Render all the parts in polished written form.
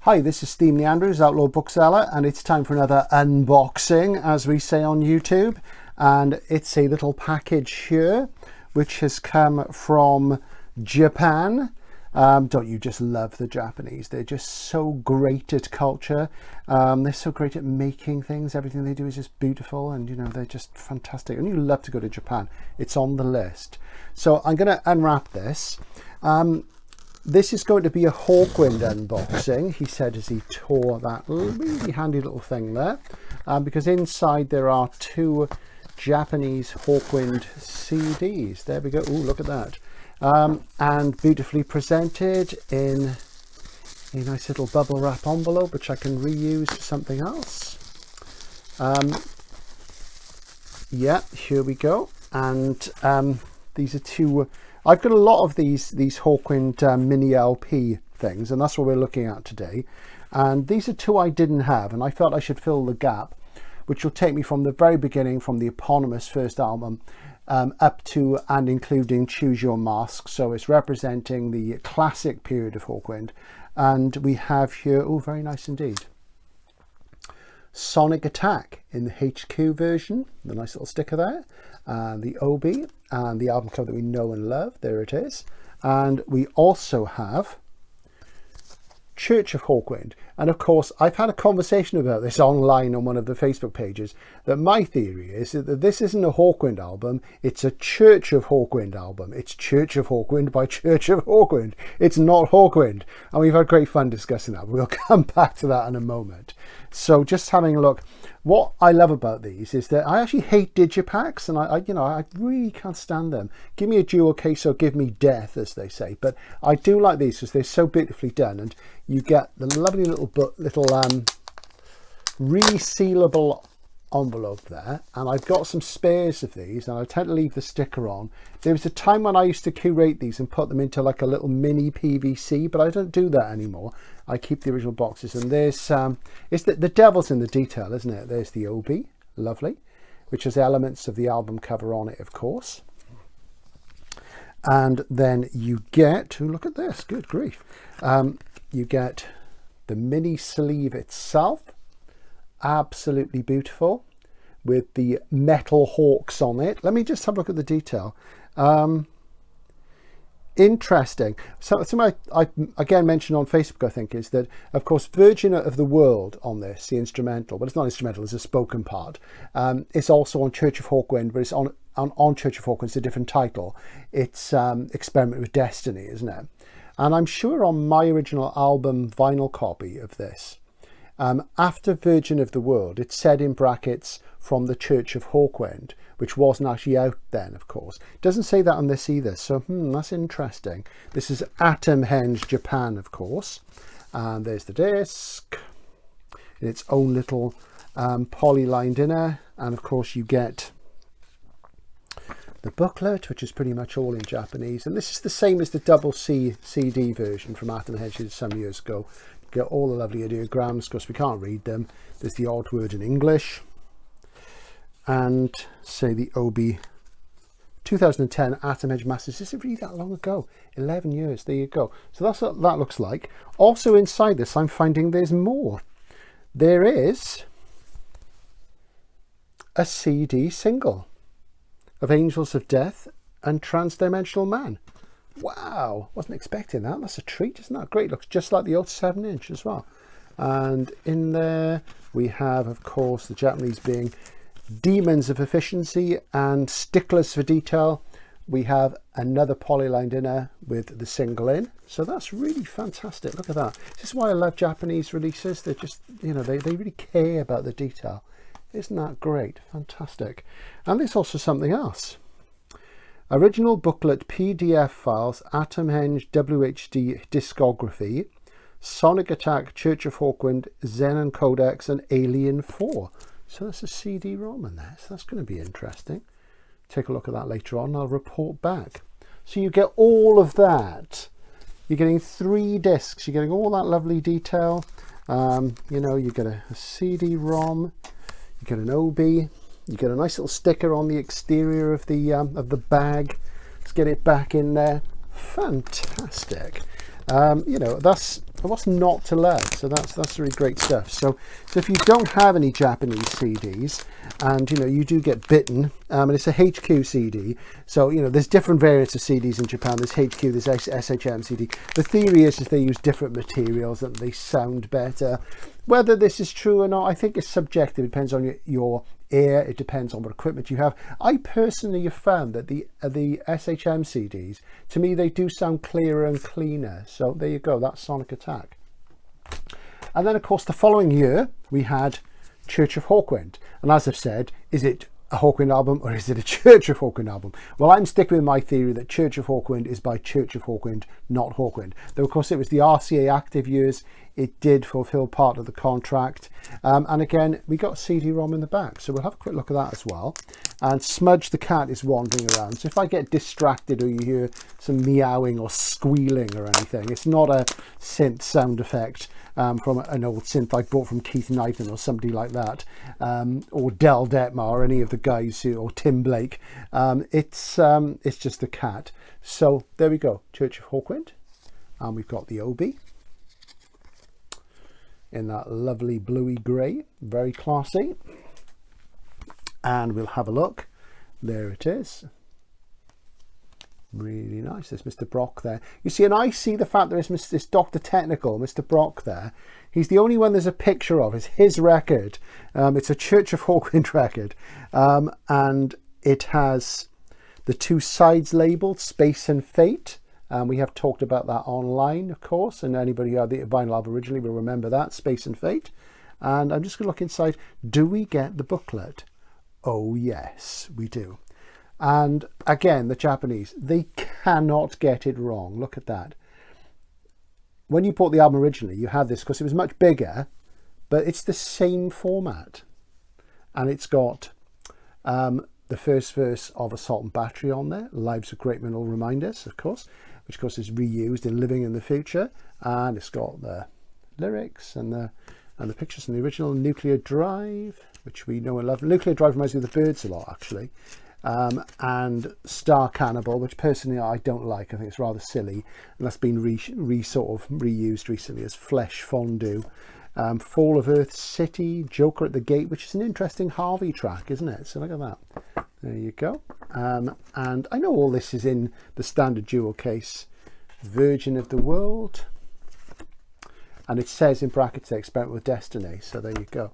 Hi, this is Steve Andrews, Outlaw Bookseller, and it's time for another unboxing, as we say on YouTube. And it's a little package here, which has come from Japan. Don't you just love the Japanese? They're just so great at culture. They're so great at making things. Everything they do is just beautiful, and you know, they're just fantastic. And you love to go to Japan. It's on the list. So I'm going to unwrap this. This is going to be a Hawkwind unboxing, he said as he tore that really handy little thing there, because inside there are two Japanese Hawkwind CDs. There we go. Oh, look at that. And beautifully presented in a nice little bubble wrap envelope, which I can reuse for something else. Yeah, here we go. And these are two. I've got a lot of these Hawkwind mini LP things, and that's what we're looking at today. And these are two I didn't have, and I felt I should fill the gap, which will take me from the very beginning, from the eponymous first album, up to and including Choose Your Mask. So it's representing the classic period of Hawkwind. And we have here, oh, very nice indeed, Sonic Attack in the HQ version, the nice little sticker there, and the OB, and the album cover that we know and love, there it is. And we also have Church of Hawkwind. And of course, I've had a conversation about this online on one of the Facebook pages, that my theory is that this isn't a Hawkwind album, it's a Church of Hawkwind album. It's Church of Hawkwind by Church of Hawkwind. It's not Hawkwind. And we've had great fun discussing that. We'll come back to that in a moment. So just having a look. What I love about these is that I actually hate digipacks, and I really can't stand them. Give me a jewel case or give me death, as they say. But I do like these because they're so beautifully done, and you get the lovely little resealable envelope there. And I've got some spares of these, and I tend to leave the sticker on. There was a time when I used to curate these and put them into like a little mini PVC, but I don't do that anymore. I keep the original boxes, and there's it's the devil's in the detail, isn't it? There's the OB, lovely, which has elements of the album cover on it, of course. And then you get, oh, look at this, good grief. You get the mini sleeve itself, absolutely beautiful, with the metal hawks on it. Let me just have a look at the detail. Interesting. So something I again mentioned on Facebook, I think, is that, of course, Virgin of the World on this, the instrumental, but it's not instrumental, it's a spoken part. It's also on Church of Hawkwind, but it's on Church of Hawkwind, it's a different title. It's Experiment with Destiny, isn't it? And I'm sure on my original album vinyl copy of this, after Virgin of the World, it said in brackets from the Church of Hawkwind, which wasn't actually out then, of course. It doesn't say that on this either, so that's interesting. This is Atomhenge Japan, of course. And there's the disc in its own little poly-lined inner. And of course you get the booklet, which is pretty much all in Japanese. And this is the same as the double C CD version from Atomhenge some years ago. You get all the lovely ideograms, of course we can't read them. There's the odd word in English. And say the OB 2010 Atomhenge Masters. Is it really that long ago? 11 years, there you go. So that's what that looks like. Also inside this, I'm finding there's more. There is a CD single of Angels of Death and Transdimensional Man. Wow, wasn't expecting that. That's a treat, isn't that great? Looks just like the old 7-inch as well. And in there we have, of course, the Japanese being demons of efficiency and sticklers for detail. We have another polylined inner with the single in, so that's really fantastic. Look at that. This is why I love Japanese releases. They're just, you know, they really care about the detail. Isn't that great? Fantastic. And there's also something else. Original booklet PDF files, Atomhenge WHD discography, Sonic Attack, Church of Hawkwind, Xenon Codex, and Alien 4. So that's a CD-ROM in there, so that's going to be interesting. take a look at that later on. I'll report back. So you get all of that. You're getting 3 discs. You're getting all that lovely detail. You know, you get a CD-ROM, you get an OB, you get a nice little sticker on the exterior of the bag. Let's get it back in there. Fantastic. You know, that's what's not to love. So that's really great stuff. So if you don't have any Japanese CDs, and you know you do get bitten, and it's a HQCD. So you know there's different variants of CDs in Japan. There's HQ, there's SHM CD. The theory is they use different materials and they sound better. Whether this is true or not, I think it's subjective. It depends on your ear. It depends on what equipment you have. I personally have found that the SHM CDs, to me, they do sound clearer and cleaner. So there you go. That's Sonic Attack. And then, of course, the following year we had Church of Hawkwind. And as I've said, is it a Hawkwind album or is it a Church of Hawkwind album? Well, I'm sticking with my theory that Church of Hawkwind is by Church of Hawkwind, not Hawkwind. Though, of course, it was the RCA active years. It did fulfill part of the contract. And again, we got CD-ROM in the back. So we'll have a quick look at that as well. And Smudge the cat is wandering around. So if I get distracted or you hear some meowing or squealing or anything, it's not a synth sound effect from an old synth I bought from Keith Knighton or somebody like that, or Del Detmar or any of the guys who, or Tim Blake. It's just the cat. So there we go, Church of Hawkwind. And we've got the OB in that lovely bluey grey, very classy. And we'll have a look. There it is. Really nice. There's Mr. Brock there. You see, and I see the fact there is this Dr. Technical, Mr. Brock there. He's the only one there's a picture of. It's his record. It's a Church of Hawkwind record. And it has the 2 sides labelled, Space and Fate. We have talked about that online, of course, and anybody who had the vinyl album originally will remember that, Space and Fate. And I'm just going to look inside. Do we get the booklet? Oh, yes, we do. And again, the Japanese, they cannot get it wrong. Look at that. When you bought the album originally, you had this because it was much bigger, but it's the same format. And it's got the first verse of Assault and Battery on there, Lives of Great Men Will Remind Us, of course, which of course is reused in Living in the Future. And it's got the lyrics and the pictures from the original, Nuclear Drive, which we know and love. Nuclear Drive reminds me of the Birds a lot, actually. And Star Cannibal, which personally I don't like. I think it's rather silly, and that's been sort of reused recently as Flesh Fondue. Fall of Earth City, Joker at the Gate, which is an interesting Harvey track, isn't it? So look at that. There you go. And I know all this is in the standard jewel case. Virgin of the World. And it says in brackets they experiment with Destiny. So there you go.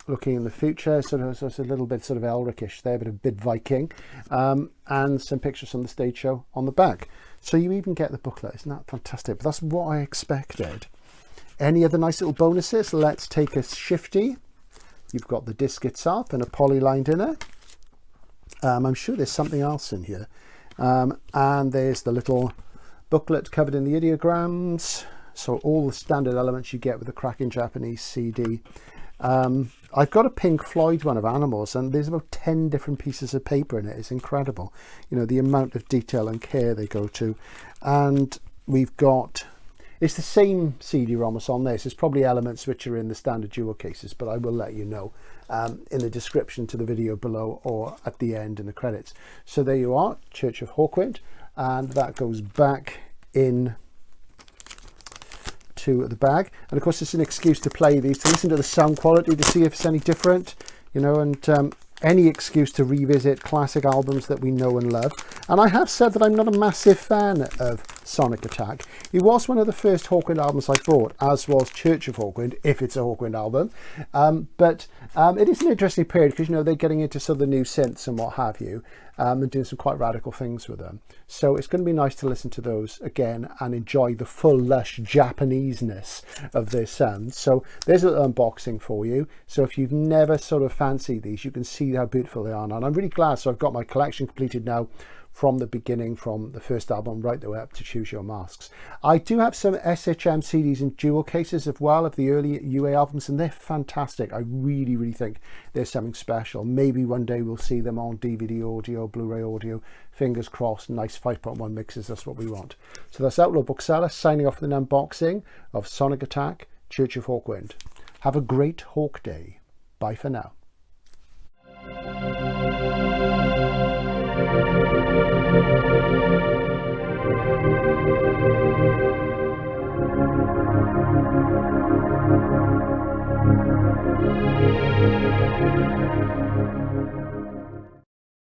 Looking in the future, sort of a little bit sort of Elric-ish there, but a bit Viking, and some pictures from the stage show on the back. So you even get the booklet. Isn't that fantastic? But that's what I expected. Any other nice little bonuses? Let's take a shifty. You've got the disc itself and a poly-lined inner. I'm sure there's something else in here. And there's the little booklet covered in the ideograms. So all the standard elements you get with the cracking Japanese CD. I've got a Pink Floyd one of Animals, and there's about 10 different pieces of paper in it. It's incredible, you know, the amount of detail and care they go to. And we've got, it's the same CD-ROM as on this. There's probably elements which are in the standard jewel cases, but I will let you know in the description to the video below or at the end in the credits. So there you are, Church of Hawkwind, and that goes back in to the bag. And of course it's an excuse to play these, to listen to the sound quality, to see if it's any different, you know, and any excuse to revisit classic albums that we know and love. And I have said that I'm not a massive fan of Sonic Attack. It was one of the first Hawkwind albums I bought, as was Church of Hawkwind, if it's a Hawkwind album. But it is an interesting period because, you know, they're getting into some of the new synths and what have you, and doing some quite radical things with them. So it's going to be nice to listen to those again and enjoy the full lush Japanese-ness of their sound. So there's a little unboxing for you. So if you've never sort of fancied these, you can see how beautiful they are now. And I'm really glad. So I've got my collection completed now from the beginning, from the first album right the way up to Choose Your Masks. I do have some SHM CDs in dual cases as well of the early UA albums, and they're fantastic. I really, really think there's something special. Maybe one day we'll see them on DVD audio, Blu-ray audio. Fingers crossed, nice 5.1 mixes, that's what we want. So that's Outlaw Bookseller signing off with an unboxing of Sonic Attack, Church of Hawkwind. Have a great Hawk Day. Bye for now.